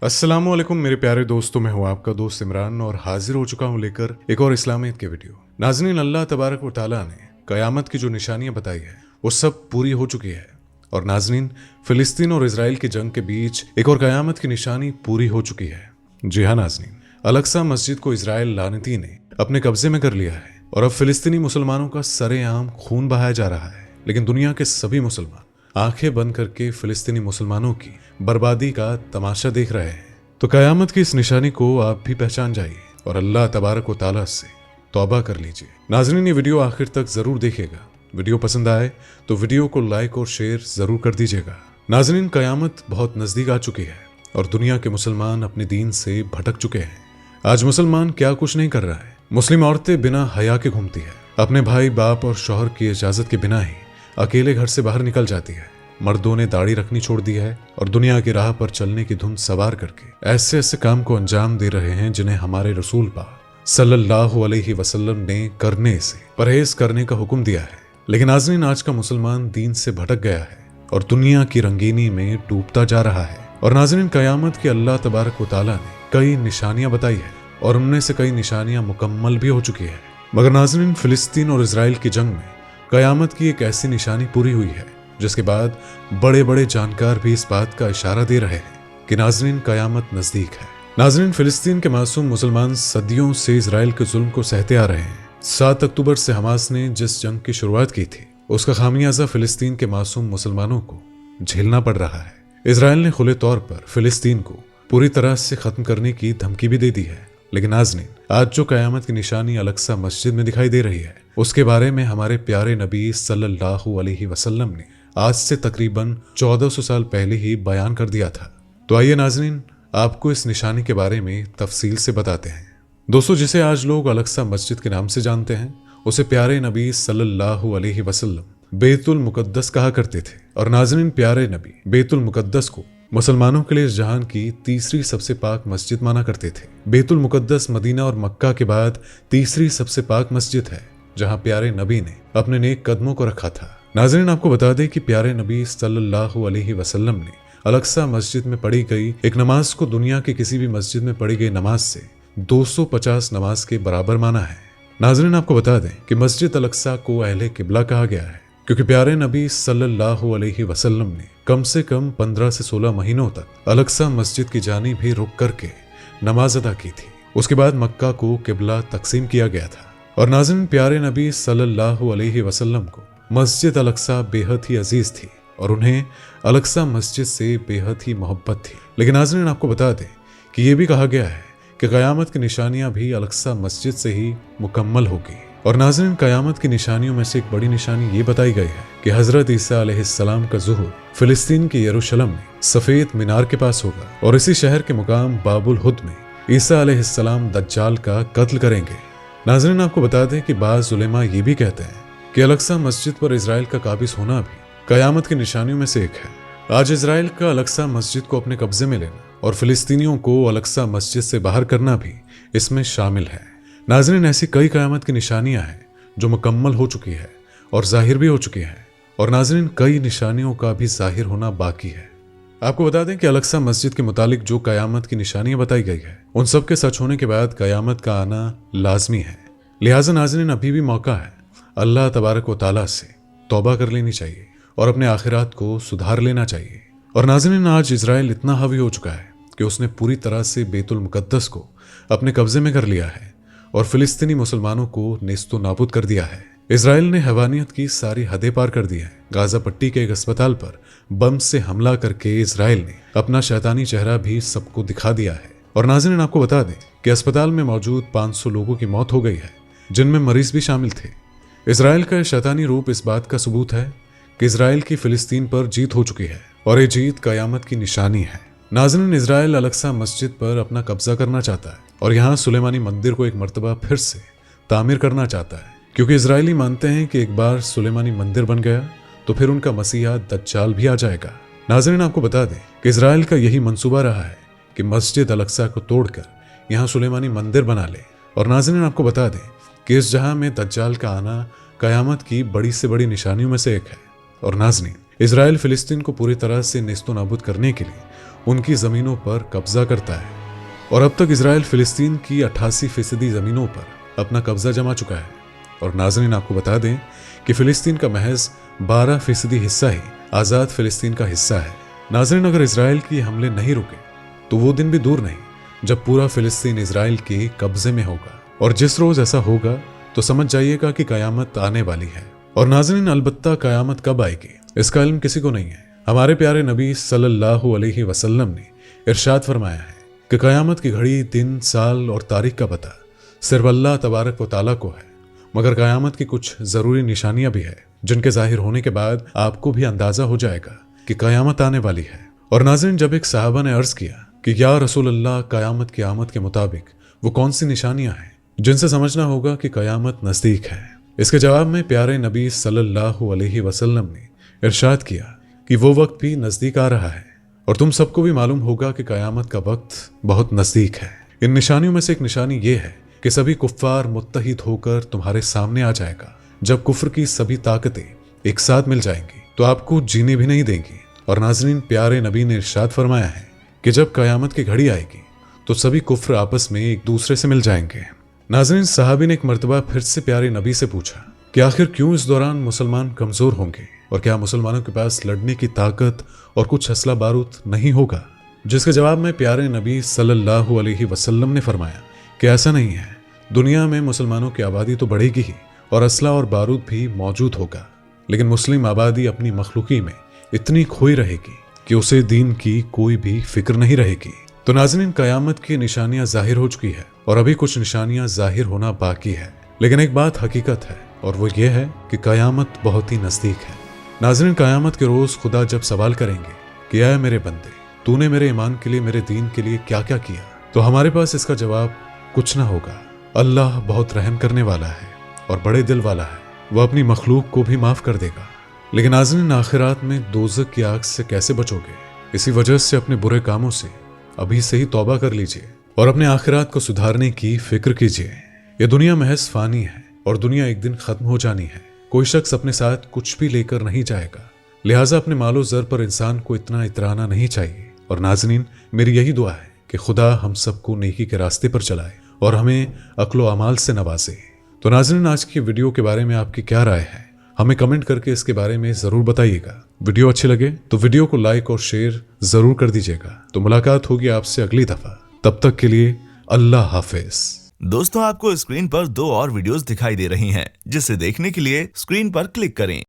अस्सलाम वालेकुम मेरे प्यारे दोस्तों, मैं हूं आपका दोस्त इमरान और हाजिर हो चुका हूं लेकर एक और इस्लामियत के वीडियो। नाज़रीन, अल्लाह तबारक व तआला ने क़यामत की जो निशानियां बताई है वो सब पूरी हो चुकी है। और नाज़रीन, फ़िलिस्तीन और इजराइल की जंग के बीच एक और क़यामत की निशानी पूरी हो चुकी है। जी हाँ नाज़रीन, अल-अक़सा मस्जिद को इजराइल लानती ने अपने कब्जे में कर लिया है और अब फ़िलिस्तीनी मुसलमानों का सरेआम खून बहाया जा रहा है। लेकिन दुनिया के सभी मुसलमान आंखें बंद करके फिलिस्तीनी मुसलमानों की बर्बादी का तमाशा देख रहे हैं। तो कयामत की इस निशानी को आप भी पहचान जाइए और अल्लाह तबारक व तआला से तौबा कर लीजिए। नाज़रीन, ये वीडियो आखिर तक जरूर देखिएगा। वीडियो पसंद आए तो वीडियो को लाइक और शेयर जरूर कर दीजिएगा। नाज़रीन, कयामत बहुत नजदीक आ चुकी है और दुनिया के मुसलमान अपने दीन से भटक चुके हैं। आज मुसलमान क्या कुछ नहीं कर रहा है। मुस्लिम औरतें बिना हया के घूमती है, अपने भाई बाप और शौहर की इजाजत के बिना ही अकेले घर से बाहर निकल जाती है। मर्दों ने दाढ़ी रखनी छोड़ दी है और दुनिया की राह पर चलने की धुन सवार करके ऐसे ऐसे काम को अंजाम दे रहे हैं जिन्हें हमारे रसूल पाक सल्लल्लाहु अलैहि वसल्लम ने करने से परहेज करने का हुक्म दिया है। लेकिन नाज़रीन, आज का मुसलमान दीन से भटक गया है और दुनिया की रंगीनी में डूबता जा रहा है। और नाज़रीन, कयामत की अल्लाह तबारक व तआला ने कई निशानियां बताई है और उनमें से कई निशानियां मुकम्मल भी हो चुकी है। मगर नाज़रीन, फिलिस्तीन और इजराइल की जंग में कयामत की एक ऐसी निशानी पूरी हुई है जिसके बाद बड़े बड़े जानकार भी इस बात का इशारा दे रहे हैं कि नाज़रीन, कयामत नजदीक है। नाज़रीन, फिलिस्तीन के मासूम मुसलमान सदियों से इजराइल के जुल्म को सहते आ रहे हैं। 7 अक्टूबर से हमास ने जिस जंग की शुरुआत की थी उसका खामियाजा फिलिस्तीन के मासूम मुसलमानों को झेलना पड़ रहा है। इजराइल ने खुले तौर पर फिलिस्तीन को पूरी तरह से खत्म करने की धमकी भी दे दी है। लेकिन नाज़रीन, आज जो कयामत की निशानी अल-अक़सा मस्जिद में दिखाई दे रही है उसके बारे में हमारे प्यारे नबी सल्लल्लाहु अलैहि वसल्लम ने आज से तकरीबन 1400 साल पहले ही बयान कर दिया था। तो आइए नाज़रीन, आपको इस निशानी के बारे में तफसील से बताते हैं। दोस्तों, जिसे आज लोग अल-अक़सा मस्जिद के नाम से जानते हैं उसे प्यारे नबी सल्लल्लाहु अलैहि वसल्लम बैतुल मुक़द्दस कहा करते थे। और नाज़रीन, प्यारे नबी बैतुल मुक़द्दस को मुसलमानों के लिए इस जहान की तीसरी सबसे पाक मस्जिद माना करते थे। बैतुल मुक़द्दस मदीना और मक्का के बाद तीसरी सबसे पाक मस्जिद है जहां प्यारे नबी ने अपने नेक कदमों को रखा था। नाज़रीन, आपको बता दें कि प्यारे नबी सल्लल्लाहु अलैहि वसल्लम ने अल-अक़सा मस्जिद में पढ़ी गई एक नमाज को दुनिया की किसी भी मस्जिद में पढ़ी गई नमाज से 250 नमाज के बराबर माना है। नाज़रीन, आपको बता दें कि मस्जिद अल-अक़सा को अहले किबला कहा गया है क्योंकि प्यारे नबी सल्लल्लाहु अलैहि वसल्लम ने कम से कम 15 से 16 महीनों तक अल-अक़सा मस्जिद की जानिब भी रुक करके नमाज अदा की थी। उसके बाद मक्का को किबला तकसीम किया गया था। और नाज़रीन, प्यारे नबी सल्लल्लाहु अलैहि वसल्लम को मस्जिद अल-अक़सा बेहद ही अजीज थी और उन्हें अल-अक़सा मस्जिद से बेहद ही मोहब्बत थी। लेकिन नाज़रीन, आपको बता दें कि यह भी कहा गया है कि क़यामत की निशानियां भी अल-अक़सा मस्जिद से ही मुकम्मल होगी। और नाज़रीन, क़यामत की निशानियों में से एक बड़ी निशानी ये बताई गई है कि हज़रत ईसा अलैहिस्सलाम का ज़ुहूर फिलिस्तीन के यरूशलेम में सफ़ेद मीनार के पास होगा और इसी शहर के मुकाम बाबुल हुद में ईसा अलैहिस्सलाम दज्जाल का कत्ल करेंगे। नाज़रीन, आपको बता दें कि बाज़ उलेमा ये भी कहते हैं कि अल-अक़सा मस्जिद पर इजराइल का काबिज होना भी क़यामत की निशानियों में से एक है। आज इजराइल का अल-अक़सा मस्जिद को अपने कब्जे में लेना और फिलिस्तीनियों को अल-अक़सा मस्जिद से बाहर करना भी इसमें शामिल है। नाज़रीन, ऐसी कई क़यामत की निशानियां हैं जो मुकम्मल हो चुकी है और जाहिर भी हो चुकी हैं। और नाज़रीन, कई निशानियों का भी जाहिर होना बाकी है। आपको बता दें कि अल-अक़सा मस्जिद के मुतालिक जो क़यामत की निशानियां बताई गई है उन सब के सच होने के बाद क़यामत का आना लाजमी है। लिहाजा नाज़रीन, अभी भी मौका है, अल्लाह तबारक व तआला से तौबा कर लेनी चाहिए और अपने आखिरात को सुधार लेना चाहिए। और नाज़रीन, आज इजराइल इतना हावी हो चुका है कि उसने पूरी तरह से बैतुल मुक़द्दस को अपने कब्जे में कर लिया है और फिलिस्तीनी मुसलमानों को नेस्तो नाबूद कर दिया है। इजराइल ने हैवानियत की सारी हदें पार कर दी है। गाजा पट्टी के एक अस्पताल पर बम से हमला करके इजराइल ने अपना शैतानी चेहरा भी सबको दिखा दिया है। और नाज़रीन, आपको बता दें कि अस्पताल में मौजूद 500 लोगों की मौत हो गई है जिनमें मरीज भी शामिल थे। इजराइल का शैतानी रूप इस बात का सबूत है कि इजराइल की फिलिस्तीन पर जीत हो चुकी है और ये जीत कयामत की निशानी है। नाज़रीन, इजराइल अल-अक़सा मस्जिद पर अपना कब्जा करना चाहता है और यहाँ सुलेमानी मंदिर को एक मर्तबा फिर से तामीर करना चाहता है क्योंकि इजराइली मानते हैं कि एक बार सुलेमानी मंदिर बन गया तो फिर उनका मसीहा दज्जाल भी आ जाएगा। नाज़रीन, आपको बता दें कि इजराइल का यही मंसूबा रहा है कि मस्जिद अल-अक़सा को तोड़कर यहाँ सुलेमानी मंदिर बना ले। और नाज़रीन, आपको बता दें कि इस जहां में दज्जाल का आना कयामत की बड़ी से बड़ी निशानियों में से एक है। और नाज़रीन, इजराइल फिलिस्तीन को पूरी तरह से नेस्तो नाबूद करने के लिए उनकी ज़मीनों पर कब्जा करता है। और अब तक इजराइल फिलिस्तीन की 88% ज़मीनों पर अपना कब्जा जमा चुका है। और नाज़रीन, आपको बता दें कि फिलिस्तीन का महज 12% हिस्सा ही आज़ाद फिलिस्तीन का हिस्सा है। नाज़रीन, अगर इजराइल की हमले नहीं रुके तो वो दिन भी दूर नहीं जब पूरा फिलिस्तीन इजराइल के कब्जे में होगा। और जिस रोज ऐसा होगा तो समझ जाइएगा कि कयामत आने वाली है। और नाज़रीन, अलबत्ता कयामत कब आएगी इसका इल्म किसी को नहीं है। हमारे प्यारे नबी सल्लल्लाहु अलैहि वसल्लम ने इरशाद फरमाया है कि कयामत की घड़ी, दिन, साल और तारीख का पता सिर्फ अल्लाह तबारक व तआला को है, मगर कयामत की कुछ ज़रूरी निशानियां भी है जिनके जाहिर होने के बाद आपको भी अंदाज़ा हो जाएगा कि कयामत आने वाली है। और नाज़रीन, जब एक सहाबा ने अर्ज़ किया कि या रसूल अल्लाह, कयामत की आमद के मुताबिक वो कौन सी निशानियां हैं जिनसे समझना होगा कि कयामत नज़दीक है, इसके जवाब में प्यारे नबी सल्लल्लाहु अलैहि वसल्लम ने इरशाद किया कि वो वक्त भी नज़दीक आ रहा है और तुम सबको भी मालूम होगा कि कयामत का वक्त बहुत नज़दीक है। इन निशानियों में से एक निशानी ये है कि सभी कुफ्फार मुत्तहिद होकर तुम्हारे सामने आ जाएगा। जब कुफ्र की सभी ताकतें एक साथ मिल जाएंगी तो आपको जीने भी नहीं देंगी। और नाज़रीन, प्यारे नबी ने इरशाद फरमाया है कि जब कयामत की घड़ी आएगी तो सभी कुफ्र आपस में एक दूसरे से मिल जाएंगे। नाज़रीन, सहाबी ने एक मर्तबा फिर से प्यारे नबी से पूछा कि आखिर क्यों इस दौरान मुसलमान कमज़ोर होंगे और क्या मुसलमानों के पास लड़ने की ताकत और कुछ असला बारूद नहीं होगा, जिसके जवाब में प्यारे नबी सल्लल्लाहु अलैहि वसल्लम ने फरमाया कि ऐसा नहीं है। दुनिया में मुसलमानों की आबादी तो बढ़ेगी ही और असला और बारूद भी मौजूद होगा, लेकिन मुस्लिम आबादी अपनी मखलूकी में इतनी खोई रहेगी कि उसे दीन की कोई भी फिक्र नहीं रहेगी। तो नाज़रीन, कयामत की निशानियां जाहिर हो चुकी है और अभी कुछ निशानियां जाहिर होना बाकी है, लेकिन एक बात हकीकत है और वो ये है कि कयामत बहुत ही नज़दीक है। नाज़रीन, कयामत के रोज़ खुदा जब सवाल करेंगे कि ऐ मेरे बंदे, तूने मेरे ईमान के लिए, मेरे दीन के लिए क्या क्या किया, तो हमारे पास इसका जवाब कुछ ना होगा। अल्लाह बहुत रहम करने वाला है और बड़े दिल वाला है, वह अपनी मखलूक को भी माफ़ कर देगा। लेकिन नाज़रीन, आखिरात में दोज़ख की आग से कैसे बचोगे? इसी वजह से अपने बुरे कामों से अभी से ही तौबा कर लीजिए और अपने आखिरात को सुधारने की फिक्र कीजिए। यह दुनिया महज फ़ानी है और दुनिया एक दिन ख़त्म हो जानी है। कोई शख्स अपने साथ कुछ भी लेकर नहीं जाएगा, लिहाजा अपने मालो ज़र पर इंसान को इतना इतराना नहीं चाहिए। और नाज़रीन, मेरी यही दुआ है कि खुदा हम सबको नेकी के रास्ते पर चलाए और हमें अक्ल व अमाल से नवाजे। तो नाज़रीन, आज की वीडियो के बारे में आपकी क्या राय है, हमें कमेंट करके इसके बारे में ज़रूर बताइएगा। वीडियो अच्छी लगे तो वीडियो को लाइक और शेयर ज़रूर कर दीजिएगा। तो मुलाकात होगी आपसे अगली दफ़ा, तब तक के लिए अल्लाह हाफिज़। दोस्तों, आपको स्क्रीन पर 2 और वीडियोस दिखाई दे रही हैं, जिसे देखने के लिए स्क्रीन पर क्लिक करें।